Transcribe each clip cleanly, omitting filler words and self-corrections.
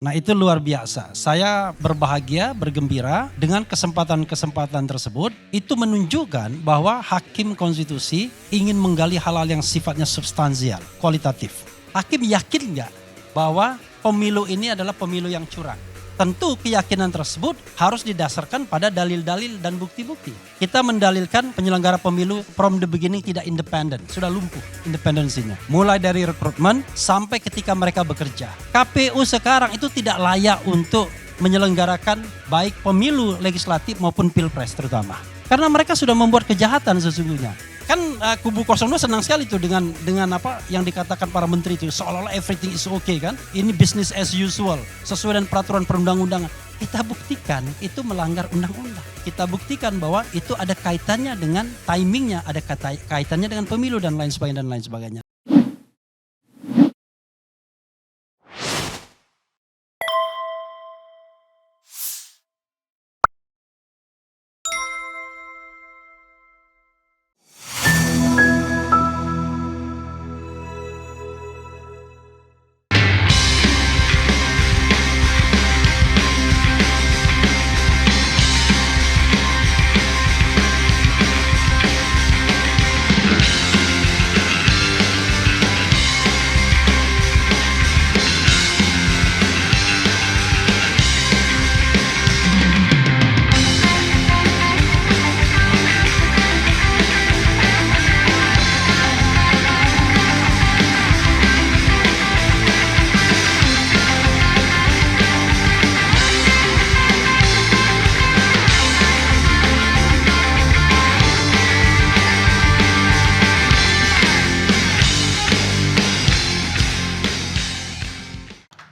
Nah itu luar biasa. Saya berbahagia, bergembira dengan kesempatan-kesempatan tersebut. Itu menunjukkan bahwa hakim konstitusi ingin menggali hal-hal yang sifatnya substansial, kualitatif. Hakim yakin nggak bahwa pemilu ini adalah pemilu yang curang? Tentu keyakinan tersebut harus didasarkan pada dalil-dalil dan bukti-bukti. Kita mendalilkan penyelenggara pemilu from the beginning tidak independen, sudah lumpuh independensinya. Mulai dari rekrutmen sampai ketika mereka bekerja. KPU sekarang itu tidak layak untuk menyelenggarakan baik pemilu legislatif maupun pilpres terutama. Karena mereka sudah membuat kejahatan sesungguhnya. Kan kubu 02 senang sekali tuh dengan apa yang dikatakan para menteri itu seolah-olah everything is okay kan. Ini business as usual sesuai dengan peraturan perundang-undangan. Kita buktikan itu melanggar undang-undang. Kita buktikan bahwa itu ada kaitannya dengan timingnya, ada kaitannya dengan pemilu dan lain sebagainya.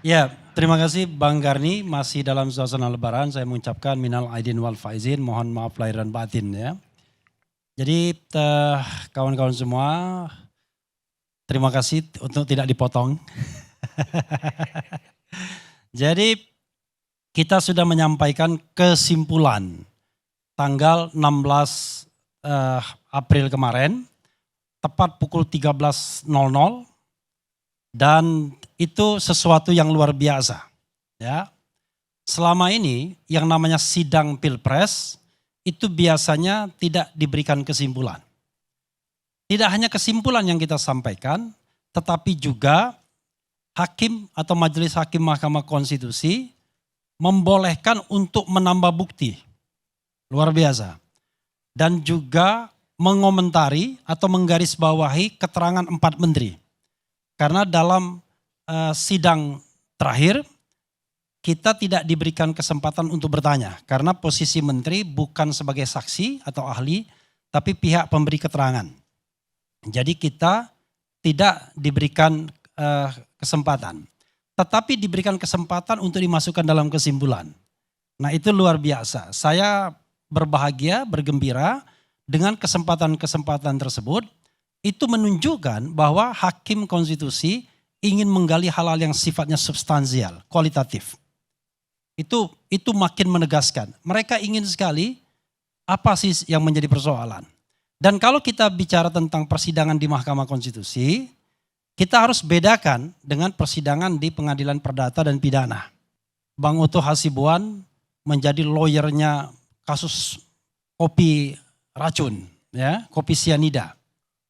Ya, terima kasih Bang Garni, masih dalam suasana lebaran saya mengucapkan minal aidin wal faizin, mohon maaf lahir dan batin ya. Jadi kawan-kawan semua, terima kasih untuk tidak dipotong. Jadi kita sudah menyampaikan kesimpulan tanggal 16 April kemarin, tepat pukul 13.00 dan itu sesuatu yang luar biasa. Ya. Selama ini yang namanya sidang pilpres itu biasanya tidak diberikan kesimpulan. Tidak hanya kesimpulan yang kita sampaikan, tetapi juga hakim atau majelis hakim Mahkamah Konstitusi membolehkan untuk menambah bukti. Luar biasa. Dan juga mengomentari atau menggarisbawahi keterangan 4 menteri. Karena dalam sidang terakhir kita tidak diberikan kesempatan untuk bertanya. Karena posisi menteri bukan sebagai saksi atau ahli, tapi pihak pemberi keterangan. Jadi kita tidak diberikan kesempatan. Tetapi diberikan kesempatan untuk dimasukkan dalam kesimpulan. Nah itu luar biasa. Saya berbahagia, bergembira dengan kesempatan-kesempatan tersebut. Itu menunjukkan bahwa hakim konstitusi ingin menggali hal-hal yang sifatnya substansial, kualitatif. Itu makin menegaskan. Mereka ingin sekali apa sih yang menjadi persoalan. Dan kalau kita bicara tentang persidangan di Mahkamah Konstitusi, kita harus bedakan dengan persidangan di Pengadilan Perdata dan Pidana. Bang Oto Hasibuan menjadi lawyernya kasus kopi racun, ya, kopi sianida.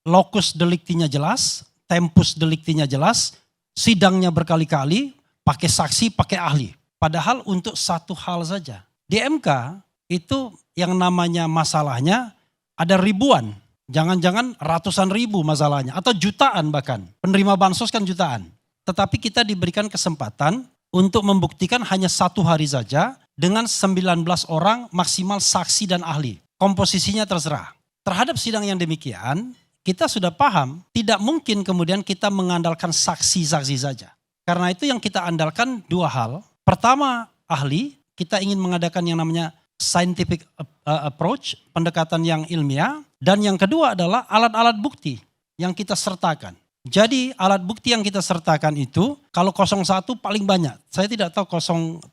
Lokus deliktinya jelas, tempus deliktinya jelas, sidangnya berkali-kali, pakai saksi, pakai ahli. Padahal untuk satu hal saja. Di MK itu yang namanya masalahnya ada ribuan. Jangan-jangan ratusan ribu masalahnya atau jutaan bahkan. Penerima bansos kan jutaan. Tetapi kita diberikan kesempatan untuk membuktikan hanya 1 hari saja dengan 19 orang maksimal saksi dan ahli. Komposisinya terserah. Terhadap sidang yang demikian, kita sudah paham, tidak mungkin kemudian kita mengandalkan saksi-saksi saja. Karena itu yang kita andalkan 2 hal. Pertama, ahli, kita ingin mengadakan yang namanya scientific approach, pendekatan yang ilmiah. Dan yang kedua adalah alat-alat bukti yang kita sertakan. Jadi alat bukti yang kita sertakan itu, kalau 01 paling banyak, saya tidak tahu 03,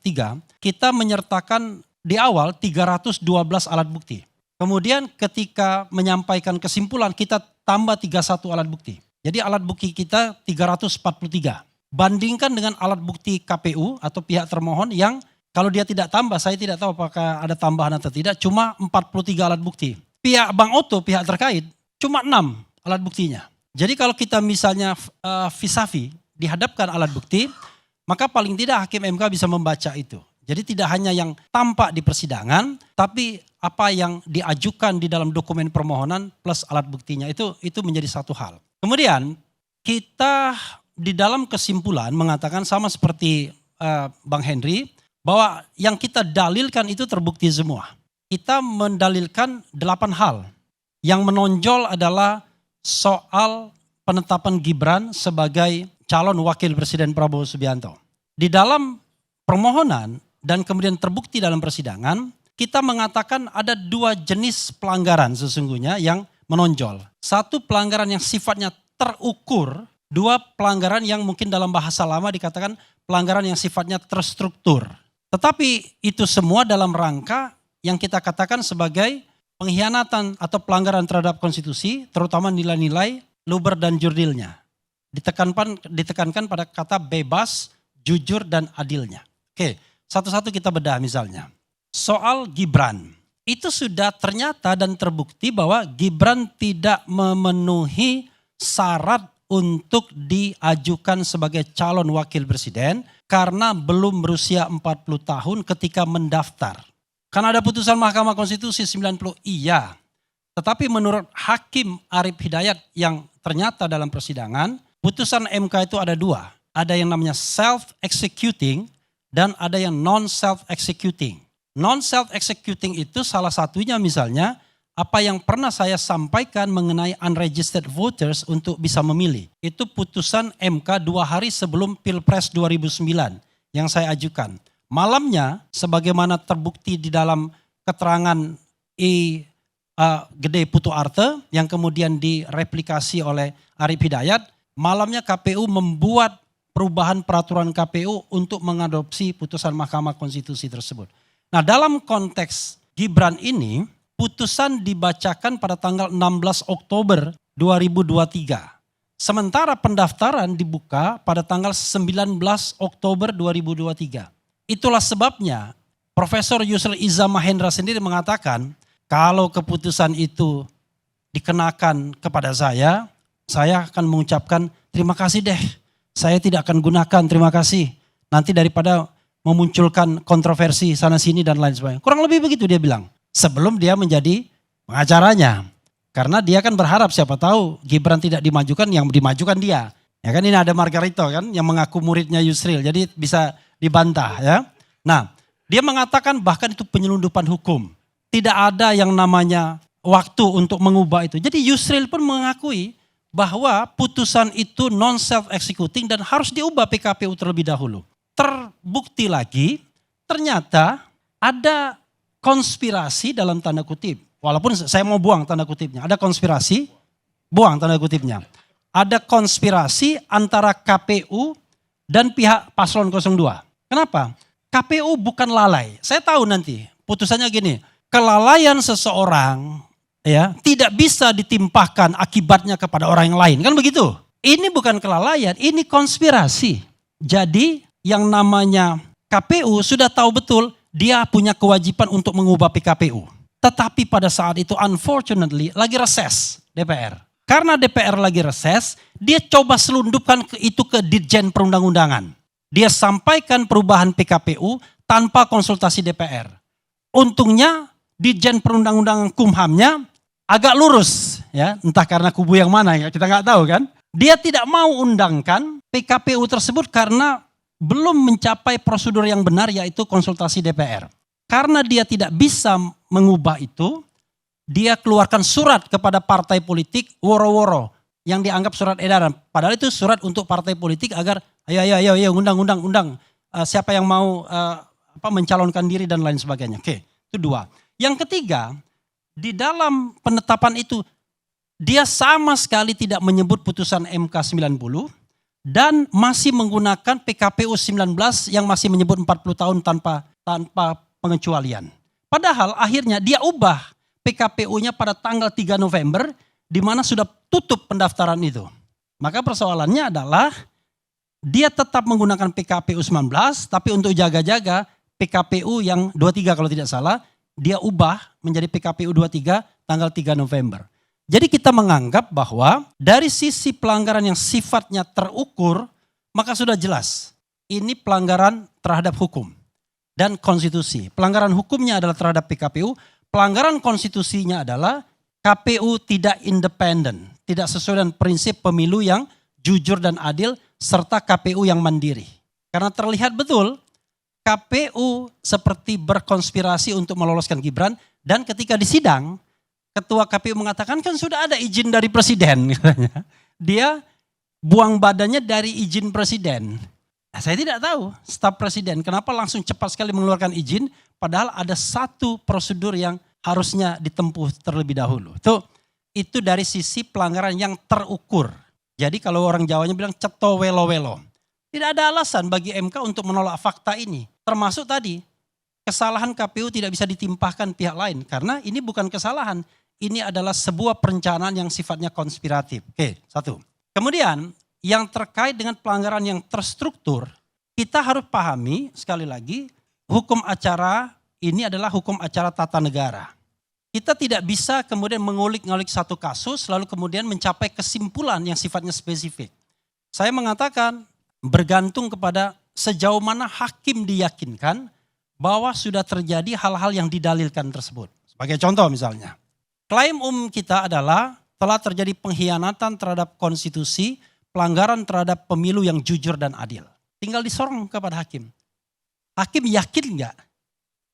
kita menyertakan di awal 312 alat bukti. Kemudian ketika menyampaikan kesimpulan kita tambah 31 alat bukti. Jadi alat bukti kita 343. bandingkan dengan alat bukti KPU atau pihak termohon yang kalau dia tidak tambah, saya tidak tahu apakah ada tambahan atau tidak, cuma 43 alat bukti. Pihak Bang Oto, pihak terkait, cuma 6 alat buktinya. Jadi kalau kita misalnya vis-a-vis dihadapkan alat bukti, maka paling tidak Hakim MK bisa membaca itu. Jadi tidak hanya yang tampak di persidangan, tapi apa yang diajukan di dalam dokumen permohonan plus alat buktinya itu menjadi satu hal. Kemudian kita di dalam kesimpulan mengatakan sama seperti Bang Henry, bahwa yang kita dalilkan itu terbukti semua. Kita mendalilkan 8 hal. Yang menonjol adalah soal penetapan Gibran sebagai calon wakil presiden Prabowo Subianto. Di dalam permohonan dan kemudian terbukti dalam persidangan, kita mengatakan ada 2 jenis pelanggaran sesungguhnya yang menonjol. Satu pelanggaran yang sifatnya terukur, 2 pelanggaran yang mungkin dalam bahasa lama dikatakan pelanggaran yang sifatnya terstruktur. Tetapi itu semua dalam rangka yang kita katakan sebagai pengkhianatan atau pelanggaran terhadap konstitusi, terutama nilai-nilai luber dan jurdilnya. Ditekankan pada kata bebas, jujur, dan adilnya. Oke, satu-satu kita bedah misalnya. Soal Gibran, itu sudah ternyata dan terbukti bahwa Gibran tidak memenuhi syarat untuk diajukan sebagai calon wakil presiden karena belum berusia 40 tahun ketika mendaftar. Karena ada putusan Mahkamah Konstitusi 90, iya. Tetapi menurut Hakim Arief Hidayat yang ternyata dalam persidangan, putusan MK itu ada 2. Ada yang namanya self-executing dan ada yang non-self-executing. Non-self-executing itu salah satunya misalnya apa yang pernah saya sampaikan mengenai unregistered voters untuk bisa memilih. Itu putusan MK 2 hari sebelum Pilpres 2009 yang saya ajukan. Malamnya sebagaimana terbukti di dalam keterangan Gede Putu Arte yang kemudian direplikasi oleh Arief Hidayat, malamnya KPU membuat perubahan peraturan KPU untuk mengadopsi putusan Mahkamah Konstitusi tersebut. Nah, dalam konteks Gibran ini, putusan dibacakan pada tanggal 16 Oktober 2023. Sementara pendaftaran dibuka pada tanggal 19 Oktober 2023. Itulah sebabnya Profesor Yusril Iza Mahendra sendiri mengatakan kalau keputusan itu dikenakan kepada saya akan mengucapkan terima kasih deh. Saya tidak akan gunakan, terima kasih. Nanti daripada memunculkan kontroversi sana sini dan lain sebagainya. Kurang lebih begitu dia bilang. Sebelum dia menjadi pengacaranya. Karena dia kan berharap siapa tahu Gibran tidak dimajukan, yang dimajukan dia. Ya kan ini ada Margarito kan yang mengaku muridnya Yusril. Jadi bisa dibantah ya. Nah, dia mengatakan bahkan itu penyelundupan hukum. Tidak ada yang namanya waktu untuk mengubah itu. Jadi Yusril pun mengakui bahwa putusan itu non self-executing dan harus diubah PKPU terlebih dahulu. Terbukti lagi ternyata ada konspirasi dalam tanda kutip. Walaupun saya mau buang tanda kutipnya. Ada konspirasi, buang tanda kutipnya. Ada konspirasi antara KPU dan pihak paslon 02. Kenapa? KPU bukan lalai. Saya tahu nanti putusannya gini. Kelalaian seseorang ya tidak bisa ditimpahkan akibatnya kepada orang yang lain. Kan begitu? Ini bukan kelalaian, ini konspirasi. Jadi yang namanya KPU sudah tahu betul dia punya kewajiban untuk mengubah PKPU. Tetapi pada saat itu unfortunately lagi reses DPR. Karena DPR lagi reses, dia coba selundupkan itu ke Ditjen Perundang-undangan. Dia sampaikan perubahan PKPU tanpa konsultasi DPR. Untungnya Ditjen Perundang-undangan Kumhamnya agak lurus ya, entah karena kubu yang mana ya, kita nggak tahu kan. Dia tidak mau undangkan PKPU tersebut karena belum mencapai prosedur yang benar yaitu konsultasi DPR. Karena dia tidak bisa mengubah itu, dia keluarkan surat kepada partai politik woro-woro yang dianggap surat edaran. Padahal itu surat untuk partai politik agar ayo undang. Siapa yang mau mencalonkan diri dan lain sebagainya. Oke, itu 2. Yang ketiga, di dalam penetapan itu dia sama sekali tidak menyebut putusan MK 90 dan masih menggunakan PKPU 19 yang masih menyebut 40 tahun tanpa pengecualian. Padahal akhirnya dia ubah PKPU-nya pada tanggal 3 November di mana sudah tutup pendaftaran itu. Maka persoalannya adalah dia tetap menggunakan PKPU 19, tapi untuk jaga-jaga PKPU yang 23 kalau tidak salah, dia ubah menjadi PKPU 23 tanggal 3 November. Jadi kita menganggap bahwa dari sisi pelanggaran yang sifatnya terukur, maka sudah jelas ini pelanggaran terhadap hukum dan konstitusi. Pelanggaran hukumnya adalah terhadap PKPU, pelanggaran konstitusinya adalah KPU tidak independen, tidak sesuai dengan prinsip pemilu yang jujur dan adil, serta KPU yang mandiri. Karena terlihat betul KPU seperti berkonspirasi untuk meloloskan Gibran, dan ketika disidang, Ketua KPU mengatakan kan sudah ada izin dari Presiden. Dia buang badannya dari izin Presiden. Nah, saya tidak tahu staf Presiden kenapa langsung cepat sekali mengeluarkan izin, padahal ada satu prosedur yang harusnya ditempuh terlebih dahulu. Itu dari sisi pelanggaran yang terukur. Jadi kalau orang Jawanya bilang ceto welo-welo. Tidak ada alasan bagi MK untuk menolak fakta ini. Termasuk tadi, kesalahan KPU tidak bisa ditimpahkan pihak lain. Karena ini bukan kesalahan. Ini adalah sebuah perencanaan yang sifatnya konspiratif. Oke, satu. Kemudian yang terkait dengan pelanggaran yang terstruktur, kita harus pahami sekali lagi, hukum acara ini adalah hukum acara tata negara. Kita tidak bisa kemudian mengulik-ngulik satu kasus lalu kemudian mencapai kesimpulan yang sifatnya spesifik. Saya mengatakan bergantung kepada sejauh mana hakim diyakinkan bahwa sudah terjadi hal-hal yang didalilkan tersebut. Sebagai contoh misalnya, klaim umum kita adalah telah terjadi pengkhianatan terhadap konstitusi, pelanggaran terhadap pemilu yang jujur dan adil. Tinggal disorong kepada hakim. Hakim yakin nggak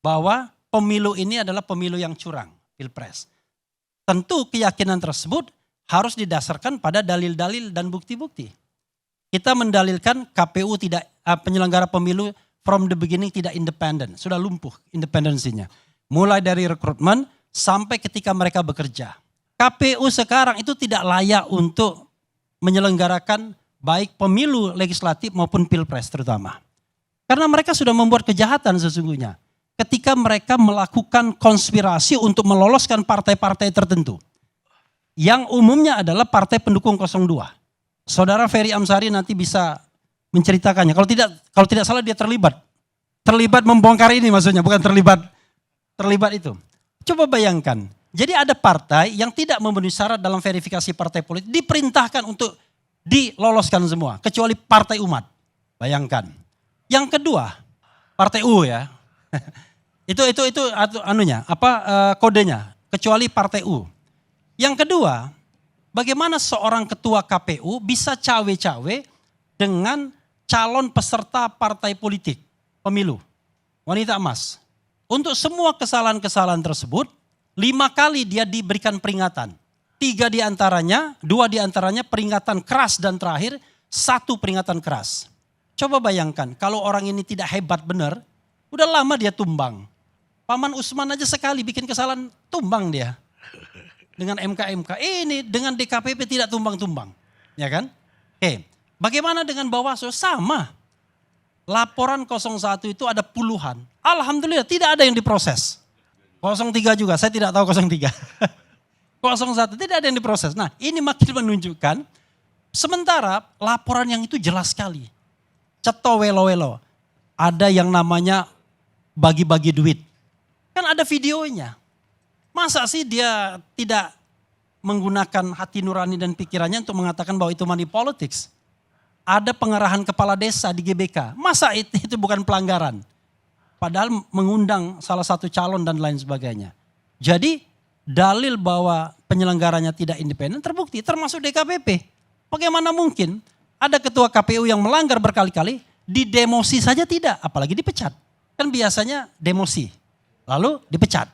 bahwa pemilu ini adalah pemilu yang curang? Pilpres. Tentu keyakinan tersebut harus didasarkan pada dalil-dalil dan bukti-bukti. Kita mendalilkan KPU tidak, penyelenggara pemilu from the beginning tidak independen, sudah lumpuh independensinya. Mulai dari rekrutmen sampai ketika mereka bekerja. KPU sekarang itu tidak layak untuk menyelenggarakan baik pemilu legislatif maupun pilpres terutama. Karena mereka sudah membuat kejahatan sesungguhnya. Ketika mereka melakukan konspirasi untuk meloloskan partai-partai tertentu. Yang umumnya adalah partai pendukung 02. Saudara Ferry Amsari nanti bisa menceritakannya. Kalau tidak salah dia terlibat. Terlibat membongkar ini maksudnya, bukan terlibat itu. Coba bayangkan. Jadi ada partai yang tidak memenuhi syarat dalam verifikasi partai politik diperintahkan untuk diloloskan semua kecuali Partai Umat. Bayangkan. Yang kedua, Partai U ya. itu anunya, kodenya, kecuali Partai U. Yang kedua, bagaimana seorang ketua KPU bisa cawe-cawe dengan calon peserta partai politik pemilu, wanita emas. Untuk semua kesalahan-kesalahan tersebut, 5 kali dia diberikan peringatan. 2 diantaranya peringatan keras dan terakhir 1 peringatan keras. Coba bayangkan kalau orang ini tidak hebat benar, udah lama dia tumbang. Paman Usman aja sekali bikin kesalahan tumbang dia. Dengan MK. Ini dengan DKPP tidak tumbang-tumbang. Ya kan? Bagaimana dengan Bawaslu? Sama. Laporan 01 itu ada puluhan. Alhamdulillah tidak ada yang diproses. 03 juga, saya tidak tahu 03. 01 tidak ada yang diproses. Nah ini makin menunjukkan, sementara laporan yang itu jelas sekali. Ceto welo-welo. Ada yang namanya bagi-bagi duit. Kan ada videonya. Masa sih dia tidak menggunakan hati nurani dan pikirannya untuk mengatakan bahwa itu money politics. Ada pengarahan kepala desa di GBK. Masa itu bukan pelanggaran? Padahal mengundang salah satu calon dan lain sebagainya. Jadi dalil bahwa penyelenggaranya tidak independen terbukti termasuk DKPP. Bagaimana mungkin ada ketua KPU yang melanggar berkali-kali, didemosi saja tidak, apalagi dipecat. Kan biasanya demosi, lalu dipecat.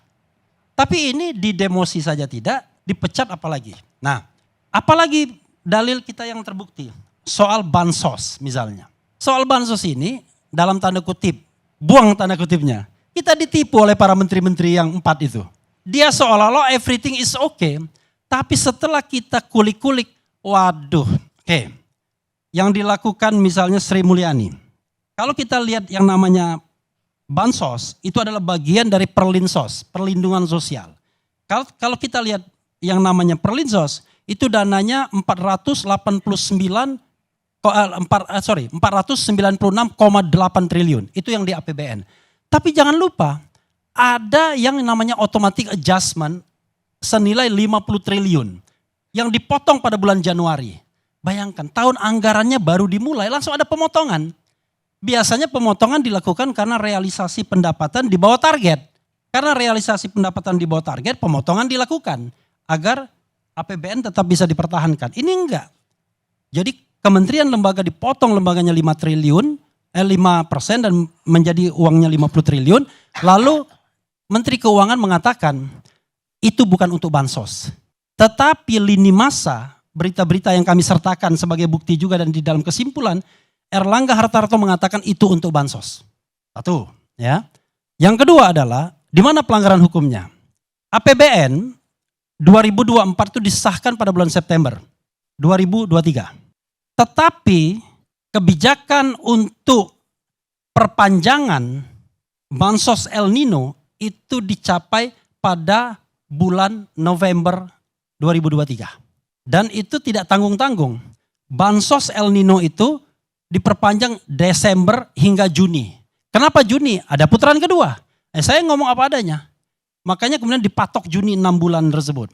Tapi ini didemosi saja tidak, dipecat apalagi. Nah, apalagi dalil kita yang terbukti. Soal bansos misalnya. Soal bansos ini dalam tanda kutip, buang tanda kutipnya. Kita ditipu oleh para menteri-menteri yang 4 itu. Dia seolah-olah everything is okay. Tapi setelah kita kulik-kulik, waduh. Yang dilakukan misalnya Sri Mulyani. Kalau kita lihat yang namanya bansos, itu adalah bagian dari perlinsos, perlindungan sosial. Kalau kita lihat yang namanya perlinsos, itu dananya 489 496,8 triliun. Itu yang di APBN. Tapi jangan lupa, ada yang namanya automatic adjustment senilai 50 triliun yang dipotong pada bulan Januari. Bayangkan, tahun anggarannya baru dimulai langsung ada pemotongan. Biasanya pemotongan dilakukan karena realisasi pendapatan di bawah target. Karena realisasi pendapatan di bawah target, pemotongan dilakukan agar APBN tetap bisa dipertahankan. Ini enggak. Jadi kementerian lembaga dipotong lembaganya 5% dan menjadi uangnya 50 triliun. Lalu Menteri Keuangan mengatakan itu bukan untuk bansos. Tetapi lini masa, berita-berita yang kami sertakan sebagai bukti juga dan di dalam kesimpulan, Erlangga Hartarto mengatakan itu untuk bansos. Satu, ya. Yang kedua adalah di mana pelanggaran hukumnya? APBN 2024 itu disahkan pada bulan September 2023. Tetapi kebijakan untuk perpanjangan bansos El Nino itu dicapai pada bulan November 2023. Dan itu tidak tanggung-tanggung. Bansos El Nino itu diperpanjang Desember hingga Juni. Kenapa Juni? Ada putaran kedua. Saya ngomong apa adanya. Makanya kemudian dipatok Juni 6 bulan tersebut.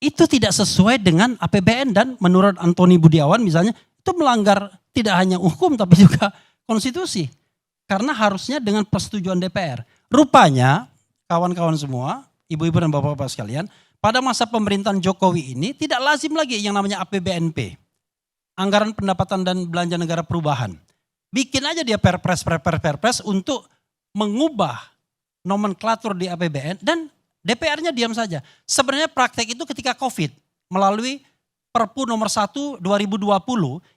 Itu tidak sesuai dengan APBN dan menurut Antoni Budiawan misalnya itu melanggar tidak hanya hukum tapi juga konstitusi. Karena harusnya dengan persetujuan DPR. Rupanya kawan-kawan semua, ibu-ibu dan bapak-bapak sekalian, pada masa pemerintahan Jokowi ini tidak lazim lagi yang namanya APBNP. Anggaran pendapatan dan belanja negara perubahan. Bikin aja dia perpres untuk mengubah nomenklatur di APBN dan DPR-nya diam saja. Sebenarnya praktek itu ketika COVID melalui Perpu nomor 1 2020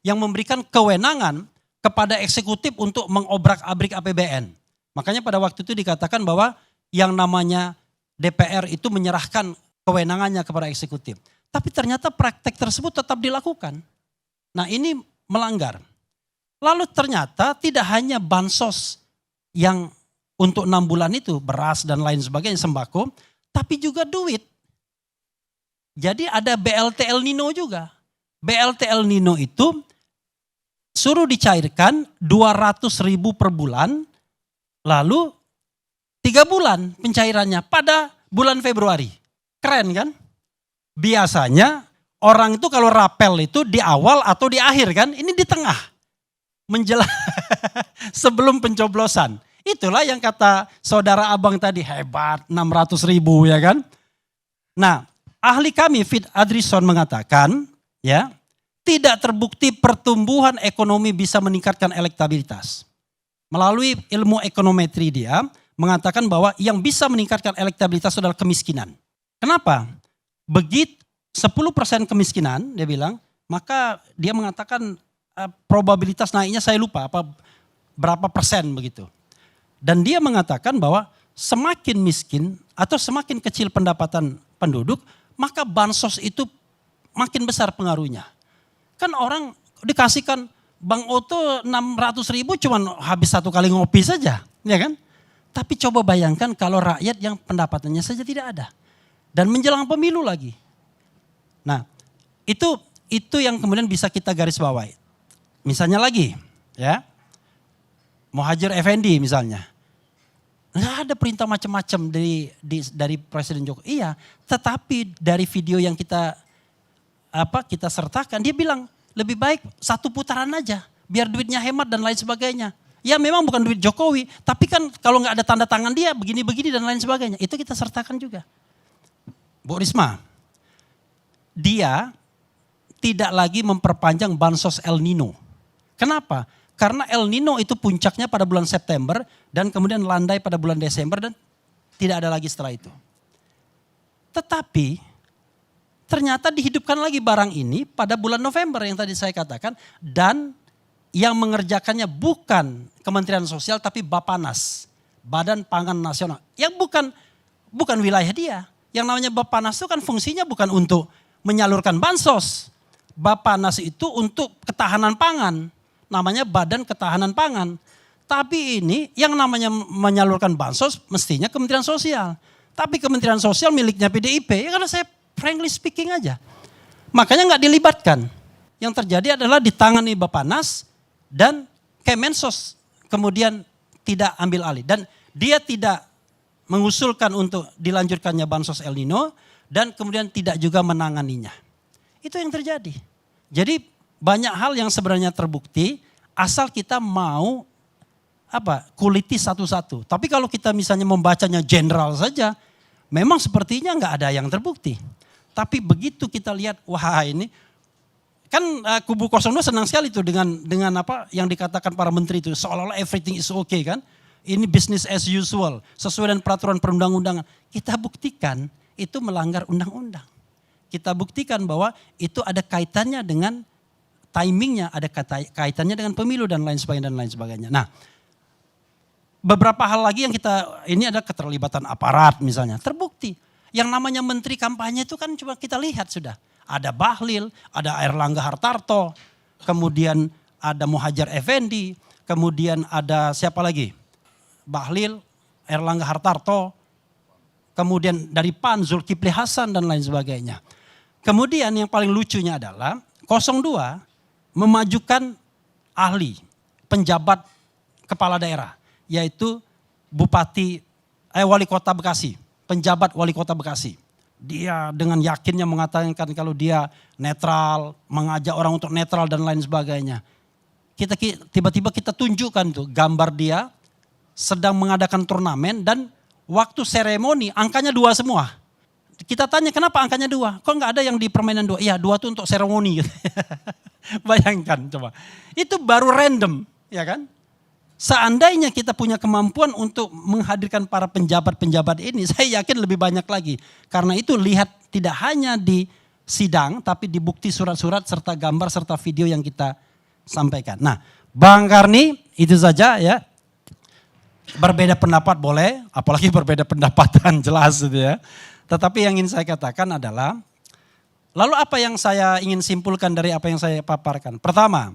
yang memberikan kewenangan kepada eksekutif untuk mengobrak-abrik APBN. Makanya pada waktu itu dikatakan bahwa yang namanya DPR itu menyerahkan kewenangannya kepada eksekutif. Tapi ternyata praktek tersebut tetap dilakukan. Nah ini melanggar. Lalu ternyata tidak hanya bansos yang untuk 6 bulan itu beras dan lain sebagainya sembako, tapi juga duit. Jadi ada BLT El Nino juga. BLT El Nino itu suruh dicairkan 200.000 per bulan, lalu 3 bulan pencairannya pada bulan Februari. Keren kan? Biasanya orang itu kalau rapel itu di awal atau di akhir kan, ini di tengah. Menjelang sebelum pencoblosan. Itulah yang kata saudara abang tadi, hebat 600.000 ya kan. Nah ahli kami Fit Adrison mengatakan ya tidak terbukti pertumbuhan ekonomi bisa meningkatkan elektabilitas. Melalui ilmu ekonometri dia mengatakan bahwa yang bisa meningkatkan elektabilitas adalah kemiskinan. Kenapa? Begitu 10% kemiskinan dia bilang, maka dia mengatakan probabilitas naiknya saya lupa berapa persen begitu. Dan dia mengatakan bahwa semakin miskin atau semakin kecil pendapatan penduduk, maka bansos itu makin besar pengaruhnya. Kan orang dikasihkan Bang Oto 600.000 cuman habis 1 kali ngopi saja, ya kan? Tapi coba bayangkan kalau rakyat yang pendapatannya saja tidak ada. Dan menjelang pemilu lagi. Nah, itu yang kemudian bisa kita garis bawahi. Misalnya lagi, ya. Muhadjir Effendi misalnya. Nggak ada perintah macam-macam dari Presiden Jokowi. Iya, tetapi dari video yang kita sertakan, dia bilang lebih baik 1 putaran aja, biar duitnya hemat dan lain sebagainya. Ya memang bukan duit Jokowi, tapi kan kalau nggak ada tanda tangan dia begini-begini dan lain sebagainya. Itu kita sertakan juga. Bu Risma, dia tidak lagi memperpanjang bansos El Nino. Kenapa? Karena El Nino itu puncaknya pada bulan September dan kemudian landai pada bulan Desember dan tidak ada lagi setelah itu. Tetapi ternyata dihidupkan lagi barang ini pada bulan November yang tadi saya katakan dan yang mengerjakannya bukan Kementerian Sosial tapi Bappenas, Badan Pangan Nasional. Yang bukan wilayah dia. Yang namanya Bappenas itu kan fungsinya bukan untuk menyalurkan bansos. Bappenas itu untuk ketahanan pangan. Namanya Badan Ketahanan Pangan. Tapi ini yang namanya menyalurkan bansos mestinya Kementerian Sosial. Tapi Kementerian Sosial miliknya PDIP. Ya kalau saya frankly speaking aja. Makanya nggak dilibatkan. Yang terjadi adalah ditangani Bappenas dan Kemensos kemudian tidak ambil alih. Dan dia tidak mengusulkan untuk dilanjutkannya Bansos El Nino dan kemudian tidak juga menanganinya. Itu yang terjadi. Jadi banyak hal yang sebenarnya terbukti asal kita mau kuliti satu-satu. Tapi kalau kita misalnya membacanya general saja, memang sepertinya nggak ada yang terbukti. Tapi begitu kita lihat, wah ini kan kubu 02 senang sekali tuh dengan apa yang dikatakan para menteri itu, seolah-olah everything is okay kan. Ini business as usual, sesuai dengan peraturan perundang-undangan. Kita buktikan itu melanggar undang-undang. Kita buktikan bahwa itu ada kaitannya dengan timingnya, ada kaitannya dengan pemilu dan lain sebagainya. Nah, beberapa hal lagi yang ini ada keterlibatan aparat misalnya, terbukti. Yang namanya menteri kampanye itu kan coba kita lihat sudah. Ada Bahlil, ada Airlangga Hartarto, kemudian ada Muhadjir Effendi, kemudian ada siapa lagi? Bahlil, Airlangga Hartarto, kemudian dari PAN Zulkifli Hasan dan lain sebagainya. Kemudian yang paling lucunya adalah 02 memajukan ahli, penjabat kepala daerah, yaitu Wali Kota Bekasi, penjabat Wali Kota Bekasi. Dia dengan yakinnya mengatakan kalau dia netral, mengajak orang untuk netral dan lain sebagainya. Tiba-tiba kita tunjukkan tuh gambar dia sedang mengadakan turnamen dan waktu seremoni angkanya 2 semua. Kita tanya kenapa angkanya 2? Kok nggak ada yang di permainan 2? Iya 2 tuh untuk seremoni. Bayangkan coba. Itu baru random ya kan. Seandainya kita punya kemampuan untuk menghadirkan para penjabat-penjabat ini, saya yakin lebih banyak lagi. Karena itu lihat tidak hanya di sidang, tapi di bukti surat-surat serta gambar serta video yang kita sampaikan. Nah, Bang Karni itu saja ya. Berbeda pendapat boleh, apalagi berbeda pendapatan jelas gitu ya. Tetapi yang ingin saya katakan adalah, lalu apa yang saya ingin simpulkan dari apa yang saya paparkan? Pertama,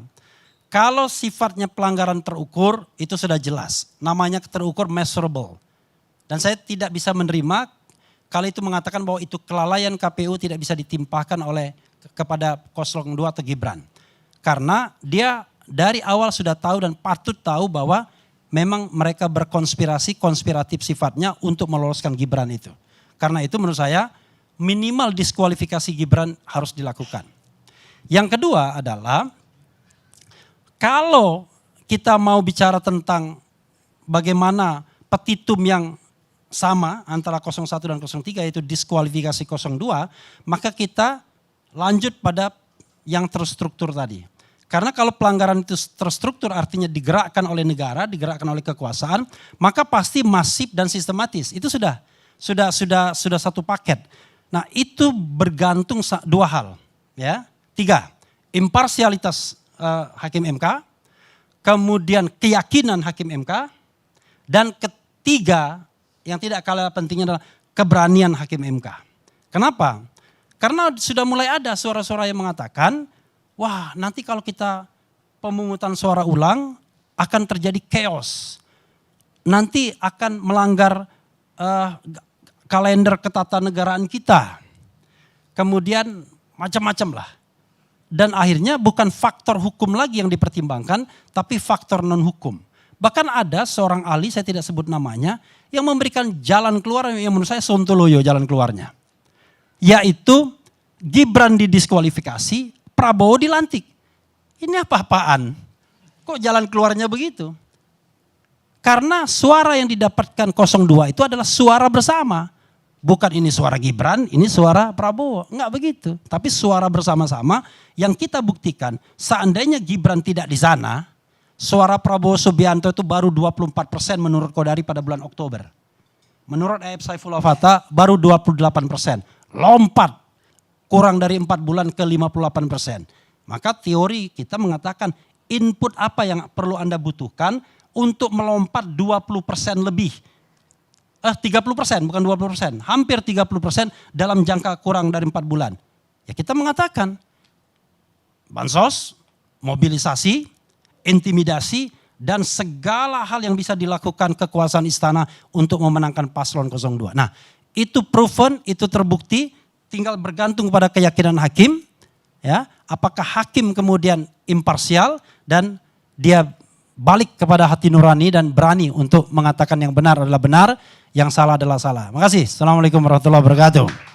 kalau sifatnya pelanggaran terukur itu sudah jelas. Namanya terukur measurable. Dan saya tidak bisa menerima kalau itu mengatakan bahwa itu kelalaian KPU tidak bisa ditimpahkan kepada 02 atau Gibran. Karena dia dari awal sudah tahu dan patut tahu bahwa memang mereka konspiratif sifatnya untuk meloloskan Gibran itu. Karena itu menurut saya minimal diskualifikasi Gibran harus dilakukan. Yang kedua adalah kalau kita mau bicara tentang bagaimana petitum yang sama antara 01 dan 03 yaitu diskualifikasi 02, maka kita lanjut pada yang terstruktur tadi. Karena kalau pelanggaran itu terstruktur artinya digerakkan oleh negara, digerakkan oleh kekuasaan, maka pasti masif dan sistematis. Itu sudah satu paket. Nah, itu bergantung 2 hal, ya. 3, imparsialitas Hakim MK, kemudian keyakinan Hakim MK, dan ketiga yang tidak kalah pentingnya adalah keberanian Hakim MK. Kenapa? Karena sudah mulai ada suara-suara yang mengatakan, wah nanti kalau kita pemungutan suara ulang akan terjadi chaos. Nanti akan melanggar kalender ketatanegaraan kita. Kemudian macam-macam lah. Dan akhirnya bukan faktor hukum lagi yang dipertimbangkan, tapi faktor non-hukum. Bahkan ada seorang ahli, saya tidak sebut namanya, yang memberikan jalan keluar yang menurut saya sontoloyo jalan keluarnya. Yaitu Gibran didiskualifikasi, Prabowo dilantik. Ini apa-apaan? Kok jalan keluarnya begitu? Karena suara yang didapatkan 02 itu adalah suara bersama. Bukan ini suara Gibran, ini suara Prabowo. Enggak begitu. Tapi suara bersama-sama yang kita buktikan. Seandainya Gibran tidak di sana, suara Prabowo Subianto itu baru 24% menurut Kodari pada bulan Oktober. Menurut Aeb Saifullah Fattah baru 28%. Lompat kurang dari 4 bulan ke 58%. Maka teori kita mengatakan input apa yang perlu Anda butuhkan untuk melompat 20% lebih. 30% bukan 20%, hampir 30% dalam jangka kurang dari 4 bulan. Ya kita mengatakan bansos, mobilisasi, intimidasi, dan segala hal yang bisa dilakukan kekuasaan istana untuk memenangkan paslon 02. Nah itu proven, itu terbukti, tinggal bergantung pada keyakinan hakim Ya, apakah hakim kemudian imparsial dan dia balik kepada hati nurani dan berani untuk mengatakan yang benar adalah benar, yang salah adalah salah. Makasih. Assalamualaikum warahmatullahi wabarakatuh.